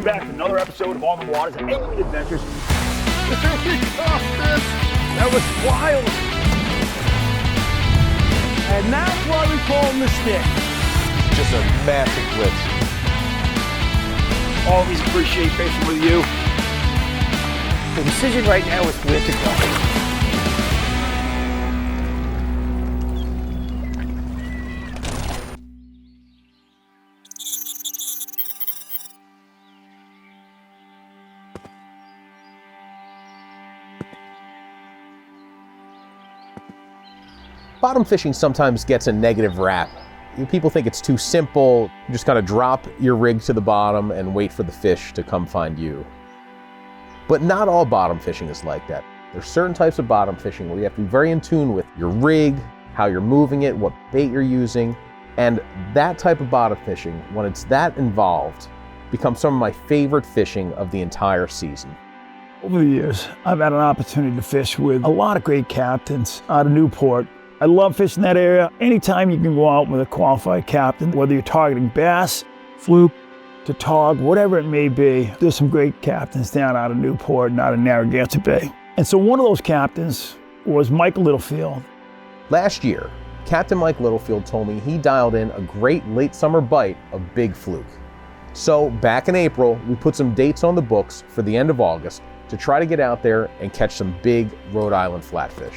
Welcome back to another episode of On the Waters and Angling Adventures. That was wild. And that's why we call him the Stick. Just a massive blitz. Always appreciate fishing with you. The decision right now is where to go. Bottom fishing sometimes gets a negative rap. People think it's too simple. You just gotta drop your rig to the bottom and wait for the fish to come find you. But not all bottom fishing is like that. There's certain types of bottom fishing where you have to be very in tune with your rig, how you're moving it, what bait you're using, and that type of bottom fishing, when it's that involved, becomes some of my favorite fishing of the entire season. Over the years, I've had an opportunity to fish with a lot of great captains out of Newport. I love fishing that area. Anytime you can go out with a qualified captain, whether you're targeting bass, fluke, to tog, whatever it may be, there's some great captains down out of Newport and out of Narragansett Bay. And so one of those captains was Mike Littlefield. Last year, Captain Mike Littlefield told me he dialed in a great late summer bite of big fluke. So back in April, we put some dates on the books for the end of August to try to get out there and catch some big Rhode Island flatfish.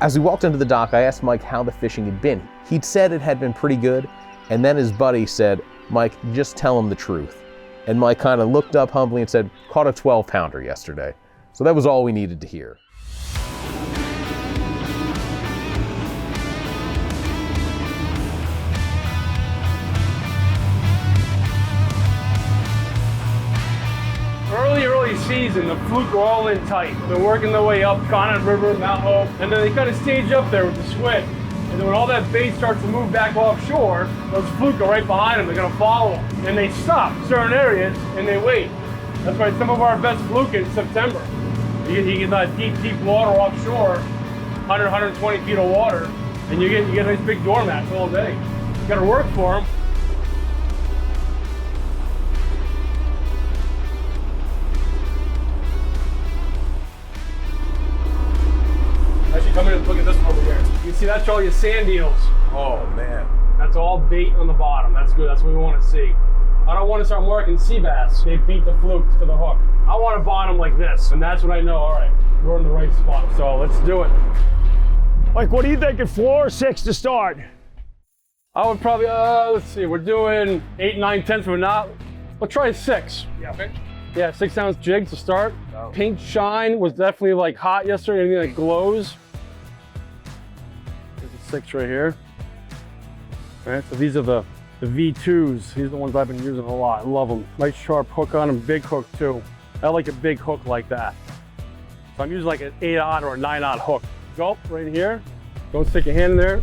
As we walked into the dock, I asked Mike how the fishing had been. He'd said it had been pretty good, and then his buddy said, "Mike, just tell him the truth." And Mike kind of looked up humbly and said, "Caught a 12-pounder yesterday." So that was all we needed to hear. Early season, the fluke are all in tight. They're working their way up Connet River, Mount Hope, and then they kind of stage up there with the squid. And then when all that bait starts to move back offshore, those fluke are right behind them. They're going to follow them. And they stop certain areas and they wait. That's why some of our best fluke in September. You get that deep water offshore, 100, 120 feet of water, and you get nice big doormats all day. You got to work for them. Actually, come in and look at this one over here. You see, that's all your sand eels. Oh man. That's all bait on the bottom. That's good. That's what we want to see. I don't want to start marking sea bass. They beat the fluke to the hook. I want a bottom like this, and that's when I know, all right, we're in the right spot. So let's do it. Mike, what are you thinking, 4 or 6 to start? I would probably, let's see, we're doing 8, 9, 10 for now. We'll try 6. Yeah. Okay. Yeah, 6-ounce jig to start. Oh. Paint shine was definitely like hot yesterday, anything that glows. There's a 6 right here. All right, so these are the V2s. These are the ones I've been using a lot. I love them. Nice sharp hook on them, big hook too. I like a big hook like that. So I'm using like an 8-aught or a 9-aught hook. Gulp right here. Don't stick your hand in there.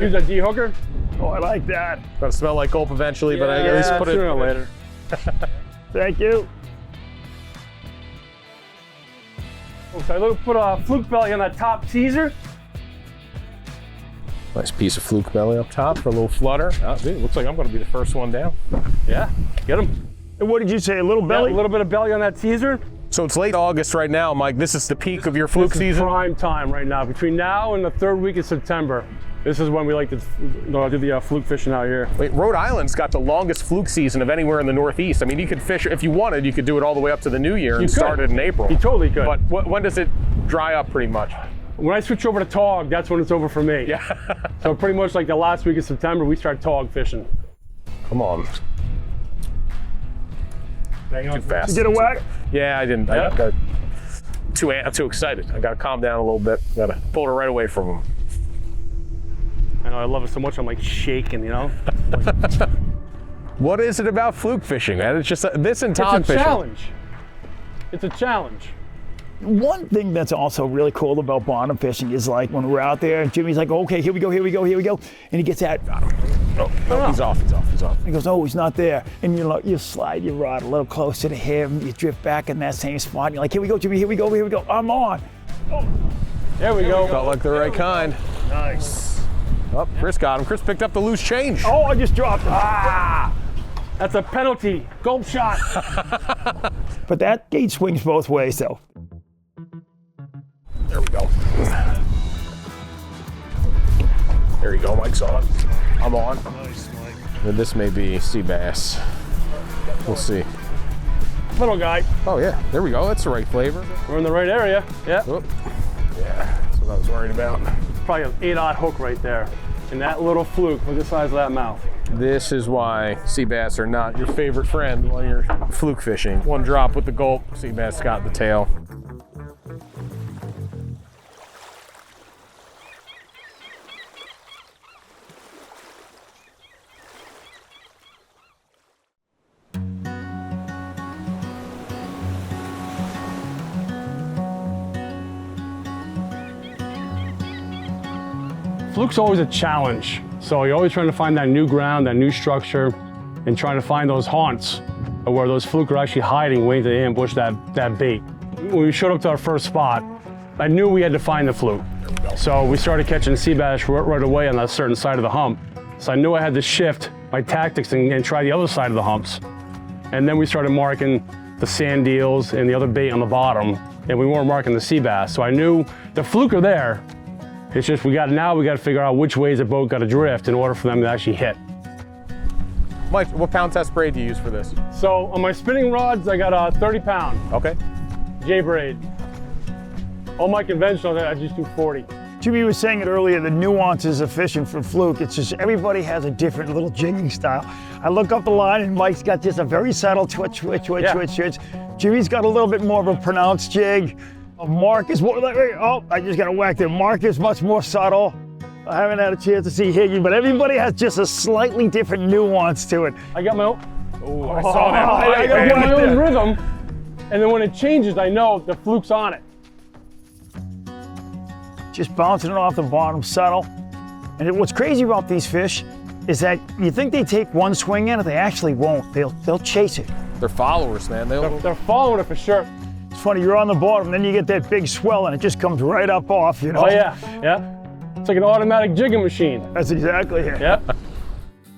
Use a D-hooker. Oh, I like that. Gonna smell like gulp eventually, but I at least put it sooner or later. Thank you. Okay, look, put a fluke belly on that top teaser. Nice piece of fluke belly up top for a little flutter. Oh, dude, looks like I'm gonna be the first one down. Yeah, get him. And what did you say, a little belly? Yeah, a little bit of belly on that teaser. So it's late August right now, Mike. This is the peak of your fluke This is season? prime time right now. Between now and the 3rd week of September, this is when we like to do the fluke fishing out here. Wait, Rhode Island's got the longest fluke season of anywhere in the Northeast. I mean, you could fish, if you wanted, you could do it all the way up to the new year and start it in April. You totally could. But when does it dry up pretty much? When I switch over to tog, that's when it's over for me. Yeah. So pretty much like the last week of September, we start tog fishing. Come on. Too fast. Did you get a whack? Yeah, I didn't. Yeah. I got I'm too excited. I gotta calm down a little bit. Gotta pull it right away from him. I know, I love it so much, I'm like shaking, you know? What is it about fluke fishing, man? It's just this and tog fishing. It's a challenge. It's a challenge. One thing that's also really cool about bottom fishing is like when we're out there and Jimmy's like, okay, here we go. And he gets that. Oh, no, he's off. He goes, oh, he's not there. And you slide your rod a little closer to him. You drift back in that same spot. And you're like, here we go, Jimmy, here we go. I'm on. Oh. There we go. Felt like the right kind. Nice. Oh, Chris got him. Chris picked up the loose change. Oh, I just dropped him. Ah! That's a penalty. Gulp shot. But that gate swings both ways, though. There we go. There you go, Mike's on. I'm on. Nice, Mike. And this may be sea bass. We'll see. Little guy. Oh yeah, there we go. That's the right flavor. We're in the right area. Yeah. Oop. Yeah, that's what I was worried about. Probably an 8-aught hook right there. And that little fluke, look at the size of that mouth. This is why sea bass are not your favorite friend while you're fluke fishing. One drop with the gulp, sea bass got the tail. Fluke's always a challenge. So you're always trying to find that new ground, that new structure, and trying to find those haunts where those fluke are actually hiding, waiting to ambush that bait. When we showed up to our first spot, I knew we had to find the fluke. So we started catching sea bass right away on that certain side of the hump. So I knew I had to shift my tactics and try the other side of the humps. And then we started marking the sand eels and the other bait on the bottom, and we weren't marking the sea bass. So I knew the fluke are there. It's just we got to figure out which ways the boat got to drift in order for them to actually hit. Mike, what pound test braid do you use for this? So on my spinning rods, I got a 30 pound Okay. J braid. All my conventional, I just do 40. Jimmy was saying it earlier, the nuances of fishing for fluke. It's just everybody has a different little jigging style. I look up the line and Mike's got just a very subtle twitch, twitch, twitch, Yeah. twitch, twitch. Jimmy's got a little bit more of a pronounced jig. Mark is more like, oh, I just got to whack there. Mark is much more subtle. I haven't had a chance to see Higgy, but everybody has just a slightly different nuance to it. I got my own, Oh, I saw that. I got right my own there. rhythm, and then when it changes, I know the fluke's on it. Just bouncing it off the bottom, subtle. And what's crazy about these fish is that you think they take one swing at it, they actually won't. They'll chase it. They're followers, man. They're following it for sure. It's funny, you're on the bottom, then you get that big swell and it just comes right up off, you know? Oh yeah, yeah. It's like an automatic jigging machine. That's exactly it. Yep.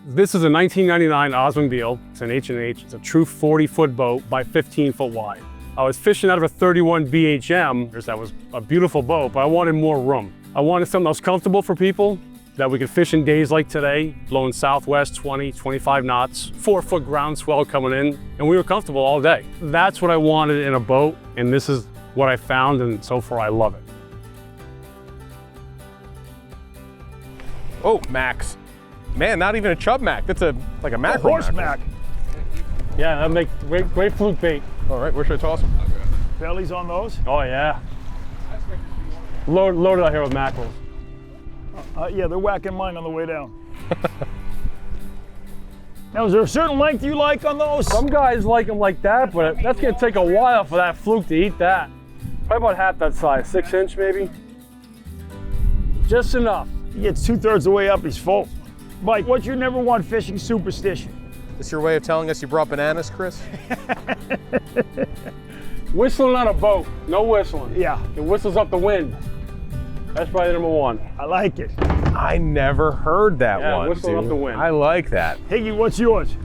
This is a 1999 Osmondale. It's an H&H. It's a true 40-foot boat by 15-foot wide. I was fishing out of a 31 BHM. That was a beautiful boat, but I wanted more room. I wanted something that was comfortable for people, that we could fish in days like today, blowing southwest 20, 25 knots, 4-foot ground swell coming in, and we were comfortable all day. That's what I wanted in a boat, and this is what I found, and so far I love it. Oh, Max. Man, not even a chub Mac. That's like a mackerel. Horse mac. Yeah, that makes great fluke bait. All right, where should I toss them? Bellies on those? Oh yeah. Loaded out here with mackerels. Yeah, they're whacking mine on the way down. Now, is there a certain length you like on those? Some guys like them like that, but that's gonna take a while for that fluke to eat that. Probably about half that size, 6-inch maybe. Just enough. He gets 2/3 the way up, he's full. Mike, what's your number one fishing superstition? This your way of telling us you brought bananas, Chris? Whistling on a boat, no whistling. Yeah, It whistles up the wind. That's probably number one. I like it. I never heard that Yeah, one, whistle dude. up the wind. I like that. Higgy, what's yours?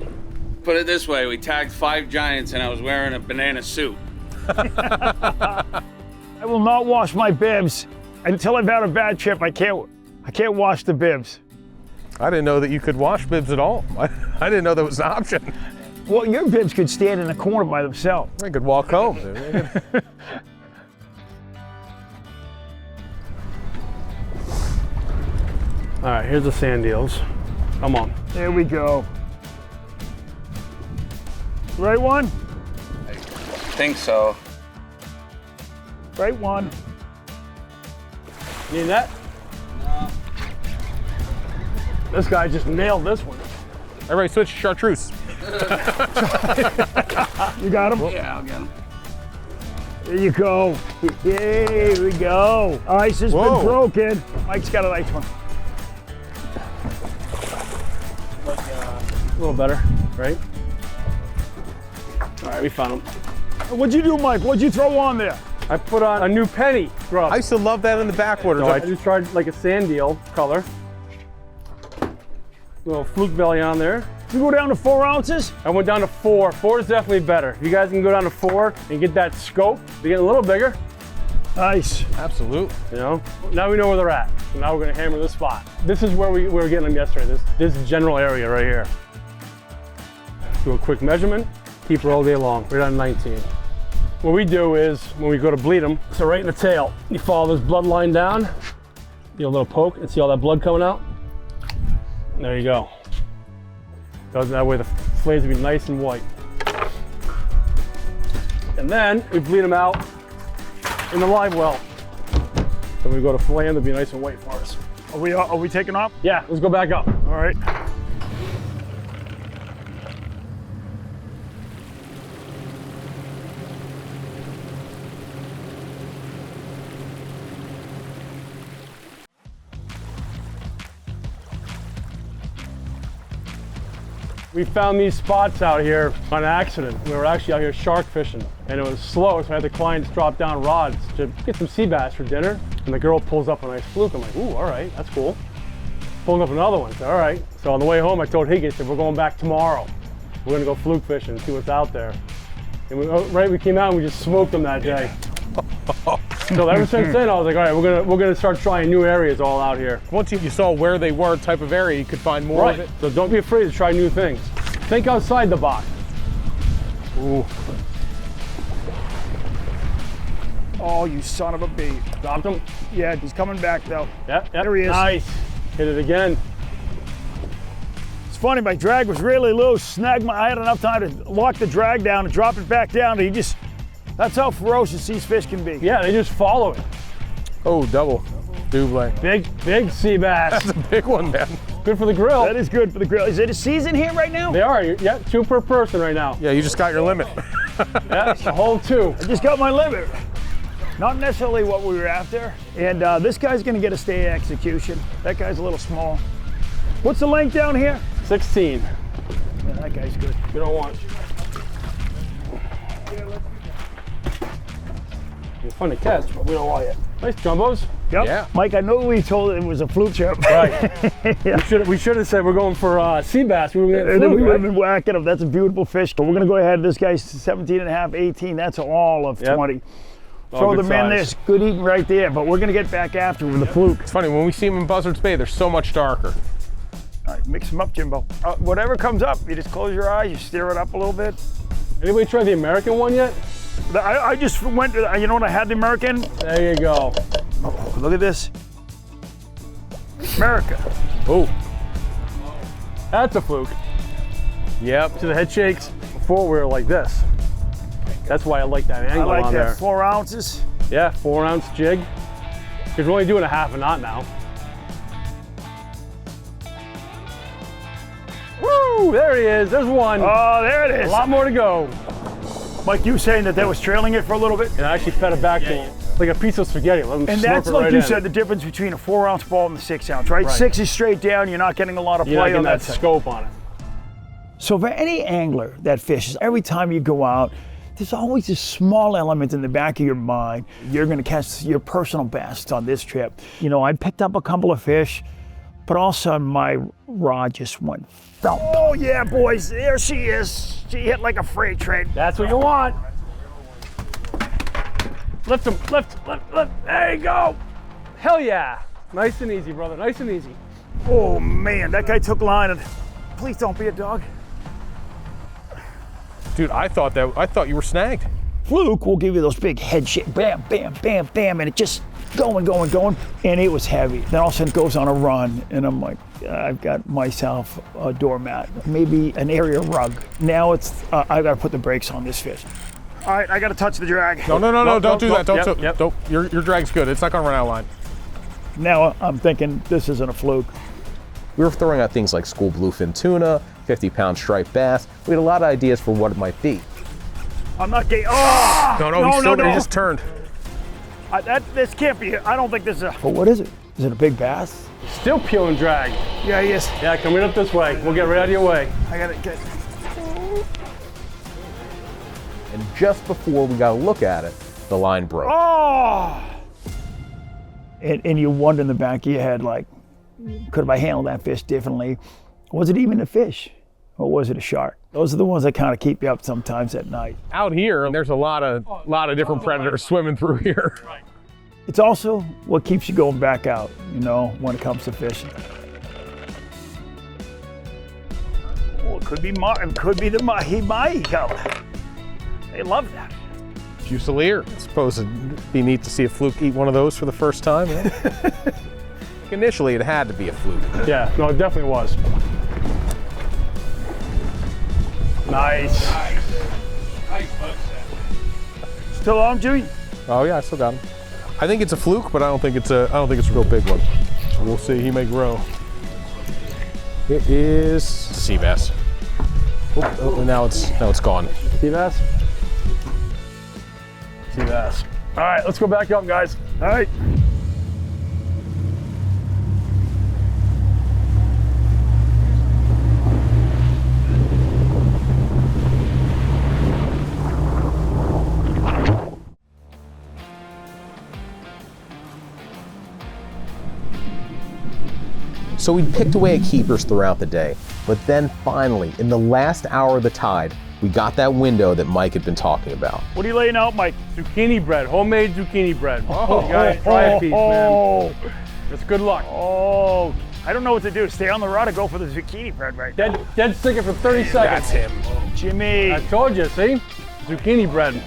Put it this way, we tagged 5 giants and I was wearing a banana suit. I will not wash my bibs until I've had a bad trip. I can't wash the bibs. I didn't know that you could wash bibs at all. I didn't know that was an option. Well, your bibs could stand in a corner by themselves. I could walk home, dude. All right, here's the sand eels. Come on. There we go. Right one? Think so. Right one. Need that? No. This guy just nailed this one. Everybody switch to chartreuse. You got him? Yeah, I'll get him. There you go. Here we go. Ice has Whoa. been broken. Mike's got a nice one. A little better, right? All right, we found him. What'd you do, Mike? What'd you throw on there? I put on a new penny grub. I used to love that in the backwaters. So I just tried like a sand eel color. Little fluke belly on there. You go down to 4 ounces? I went down to 4. 4 is definitely better. If you guys can go down to 4 and get that scope, they're getting a little bigger. Nice. Absolute. You know, now we know where they're at. So now we're gonna hammer this spot. This is where we were getting them yesterday. This general area right here. Do a quick measurement. Keep her all day long. Right on 19. What we do is when we go to bleed them, so right in the tail, you follow this blood line down. Do a little poke and see all that blood coming out. There you go. That way the fillets will be nice and white. And then we bleed them out in the live well. Then we go to fillet them, they'll be nice and white for us. Are we taking off? Yeah, let's go back up. All right. We found these spots out here on accident. We were actually out here shark fishing and it was slow, so I had the clients drop down rods to get some sea bass for dinner. And the girl pulls up a nice fluke. I'm like, ooh, all right, that's cool. Pulling up another one, all right. So on the way home, I told Higgy, I said, we're going back tomorrow. We're gonna go fluke fishing and see what's out there. And we came out and we just smoked them that day. So ever since then, I was like, all right, we're gonna start trying new areas all out here. Once you saw where they were, type of area, you could find more of it. So don't be afraid to try new things. Think outside the box. Ooh. Oh, you son of a bee. Dropped him? Yeah, he's coming back though. Yep, There he is. Nice. Hit it again. It's funny, my drag was really loose. I had enough time to lock the drag down and drop it back down. And that's how ferocious these fish can be. Yeah, they just follow it. Oh, double. Double. Big sea bass. That's a big one, man. Good for the grill. That is good for the grill. Is it a season here right now? They are, yeah, 2 per person right now. Yeah, you just got your limit. Yeah, a whole 2. I just got my limit. Not necessarily what we were after. And this guy's gonna get a stay execution. That guy's a little small. What's the length down here? 16. Yeah, that guy's good. You don't want. It's fun to catch, but we don't want it. Nice jumbos. Yep. Yeah. Mike, I know we told it was a fluke trip. Right. Yeah. We should have said we're going for sea bass. We were going And then we to would have been whacking them. That's a beautiful fish. But we're gonna go ahead. This guy's 17 and a half, 18. That's all of 20. Throw good them in there. size. Good eating right there. But we're gonna get back after with the fluke. It's funny, when we see them in Buzzards Bay, they're so much darker. All right, mix them up, Jimbo. Whatever comes up, you just close your eyes, you stir it up a little bit. Anybody try the American one yet? I just went to, you know what, I had the American. There you go. Oh, look at this. America. Oh. That's a fluke. Yep. So the head shakes. Before we were like this. That's why I like that I angle like on that, there. 4 ounces. Yeah, 4 ounce jig. Because we're only doing a half a knot now. Woo! There he is. There's one. Oh, there it A is. lot more to go. Mike, you saying that was trailing it for a little bit? And I actually fed it back to him like a piece of spaghetti. Let him And slurp that's it like right you in. said, the difference between a 4 ounce ball and the 6 ounce, right? Right. 6 is straight down, you're not getting a lot of You're not play getting on that that scope on it. So for any angler that fishes, every time you go out, there's always this small element in the back of your mind. You're gonna catch your personal best on this trip. You know, I picked up a couple of fish, but all of a sudden my rod just went thump. Oh yeah, boys, there she is. She hit like a freight train. That's what you want. Lift him, lift. There you go. Hell yeah. Nice and easy, brother, nice and easy. Oh man, that guy took line and please don't be a dog. Dude, I thought you were snagged. Fluke will give you those big head shake, bam, bam, bam, bam, and it just going, and it was heavy. Then all of a sudden it goes on a run, and I'm like, I've got myself a doormat, maybe an area rug. Now it's, I gotta put the brakes on this fish. All right, I gotta touch the drag. No, don't do that. Don't. Yep. Your drag's good. It's not gonna run out of line. Now I'm thinking this isn't a fluke. We were throwing out things like school bluefin tuna, 50-pound striped bass. We had a lot of ideas for what it might be. I'm not getting, oh! No, he just turned. This can't be, I don't think this is a, but what is it? Is it a big bass? Still peel and drag. Yeah, he is. Yeah, coming up this way. We'll get right out of your way. I gotta get. And just before we got a look at it, the line broke. Oh! And you wonder in the back of your head, like, could have I handled that fish differently? Was it even a fish? Or was it a shark? Those are the ones that kind of keep you up sometimes at night. Out here, there's a lot of different predators swimming through here. It's also what keeps you going back out, you know, when it comes to fishing. Oh, it could be it could be the mahi color. They love that. Fusilier. I suppose it'd be neat to see a fluke eat one of those for the first time. Yeah? Initially, it had to be a fluke. Yeah, no, it definitely was. Nice. Still on, Jimmy? Oh yeah, I still got him. I think it's a fluke, but I don't think it's a real big one. So we'll see. He may grow. It is sea bass. Oh, now it's gone. Sea bass? Sea bass. All right, let's go back up, guys. All right. So we picked away at keepers throughout the day, but then finally, in the last hour of the tide, we got that window that Mike had been talking about. What are you laying out, Mike? Zucchini bread, homemade zucchini bread. Oh, you gotta try a piece, man. It's good luck. Oh, I don't know what to do. Stay on the rod or go for the zucchini bread right now. Dead stick it for 30 seconds. That's him. Jimmy. I told you, see? Zucchini bread.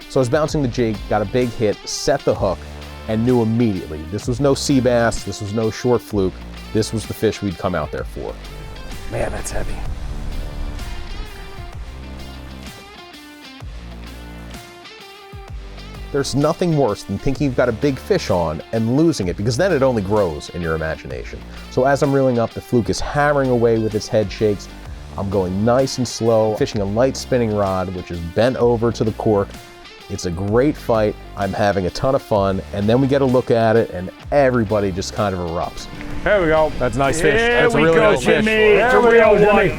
So I was bouncing the jig, got a big hit, set the hook, and knew immediately this was no sea bass, this was no short fluke, this was the fish we'd come out there for. Man, that's heavy. There's nothing worse than thinking you've got a big fish on and losing it, because then it only grows in your imagination. So as I'm reeling up, the fluke is hammering away with its head shakes. I'm going nice and slow, fishing a light spinning rod, which is bent over to the cork. It's a great fight. I'm having a ton of fun. And then we get a look at it and everybody just kind of erupts. There we go. That's a nice fish. There That's a we really go, nice fish. Jimmy. It's a real one.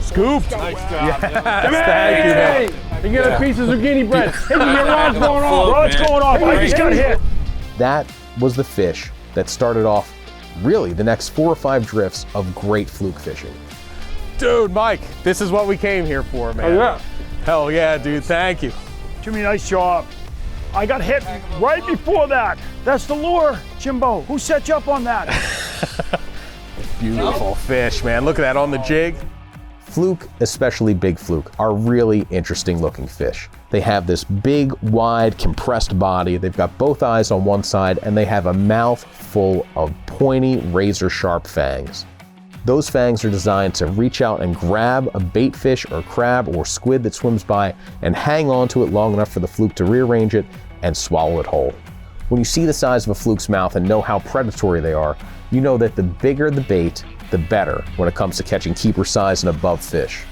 Scooped. Nice job. Yes, thank you, man. You get a piece of zucchini bread. Hey, your rod's going off. Rod's going off. I just got hit. That was the fish that started off really the next 4 or 5 drifts of great fluke fishing. Dude, Mike, this is what we came here for, man. Oh, yeah. Hell yeah, dude, thank you. Jimmy, nice job. I got hit right before that. That's the lure, Jimbo. Who set you up on that? Beautiful fish, man. Look at that on the jig. Fluke, especially big fluke, are really interesting looking fish. They have this big, wide, compressed body. They've got both eyes on one side, and they have a mouth full of pointy, razor-sharp fangs. Those fangs are designed to reach out and grab a bait fish or crab or squid that swims by and hang on to it long enough for the fluke to rearrange it and swallow it whole. When you see the size of a fluke's mouth and know how predatory they are, you know that the bigger the bait, the better when it comes to catching keeper size and above fish.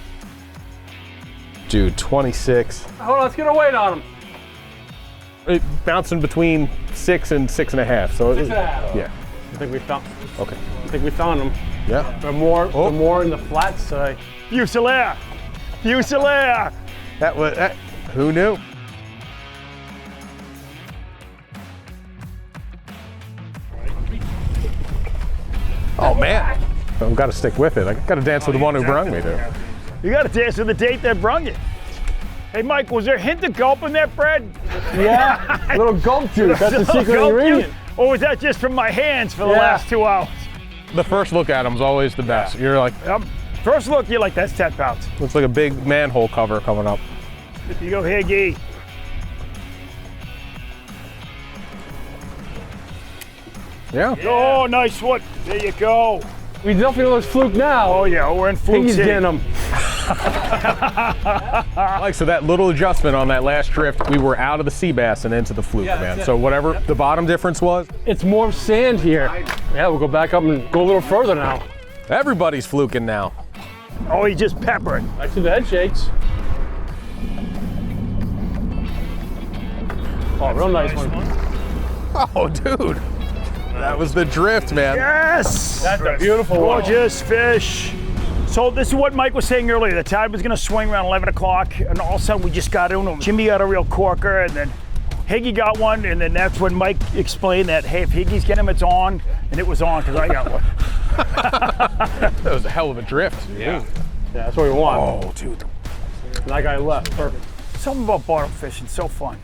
Dude, 26. Hold on, let's get a weight on him. It bouncing between 6 and 6.5. So 6.5. Yeah. I think we found. Okay. I think we found him. Yeah. They're more in the flat side. Fusilier. Fusilier. That was. Who knew? Oh man. I've got to stick with it. I got to dance with the one who brung me, dude. You got to dance with the date that brung you. Hey, Mike, was there a hint of gulp in that bread? Yeah, a little gulp juice. That's the secret ingredient. Or was that just from my hands for the last 2 hours? The first look at him is always the best. You're like, First look, you're like, that's 10 pounds. looks like a big manhole cover coming up. You go, Higgy. Yeah. Oh, nice one. There you go. We definitely know it's fluke now. Oh, yeah, we're in Fluke He's City. getting them. Like, so that little adjustment on that last drift, we were out of the sea bass and into the fluke, man. So whatever the bottom difference was, It's more sand here. Yeah, we'll go back up and go a little further now. everybody's fluking now. Oh, he just peppered. I see the head shakes. Oh, real nice one. Oh, dude. That was the drift, man. Yes! That's a beautiful one. Gorgeous fish. So this is what Mike was saying earlier. The tide was gonna swing around 11 o'clock, and all of a sudden we just got into him. Jimmy got a real corker, and then Higgy got one, and then that's when Mike explained that, hey, if Higgy's getting him, it's on, and it was on, because I got one. That was a hell of a drift. Yeah, that's what we want. Oh, dude. And that guy left, perfect. Something about bottom fishing, so fun.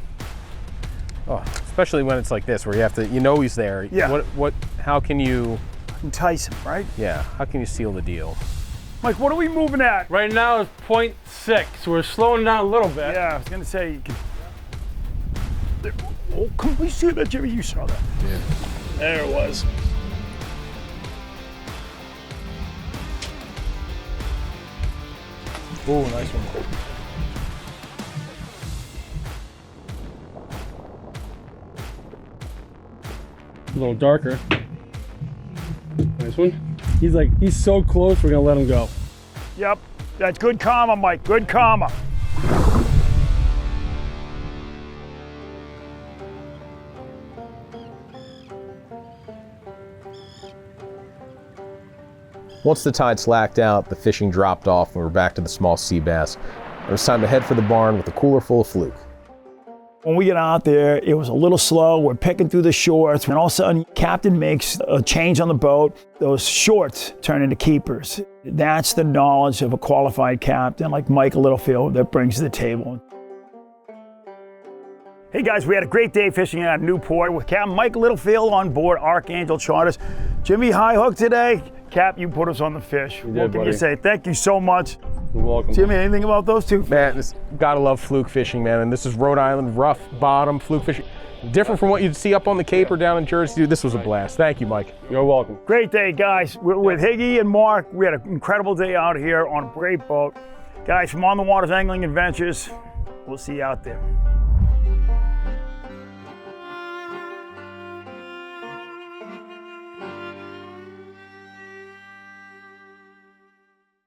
Oh, especially when it's like this, where you have to, you know he's there. Yeah. How can you, Entice him, right? yeah, how can you seal the deal? Mike, what are we moving at? Right now it's 0.6. We're slowing down a little bit. Yeah, I was gonna say you can. Oh, come we see that, Jimmy? You saw that. Yeah. There it was. Oh, nice one. A little darker. Nice one. He's so close, we're gonna let him go. Yep, that's good karma, Mike. Good karma. Once the tide slacked out, the fishing dropped off, and we were back to the small sea bass. It was time to head for the barn with a cooler full of Fluke. When we get out there, it was a little slow. We're picking through the shorts, and all of a sudden, captain makes a change on the boat. Those shorts turn into keepers. That's the knowledge of a qualified captain like Mike Littlefield that brings to the table. Hey guys, we had a great day fishing out of Newport with Captain Mike Littlefield on board Archangel Charters. Jimmy, high hook today. Cap, you put us on the fish. What can you say? Thank you so much. You're welcome. Jimmy, anything about those two? Man, gotta love fluke fishing, man. And this is Rhode Island, rough bottom fluke fishing. Different from what you'd see up on the Cape or down in Jersey. Dude, this was a blast. Thank you, Mike. You're welcome. Great day, guys. We're with Higgy and Mark. We had an incredible day out here on a great boat. Guys, from On the Waters Angling Adventures, we'll see you out there.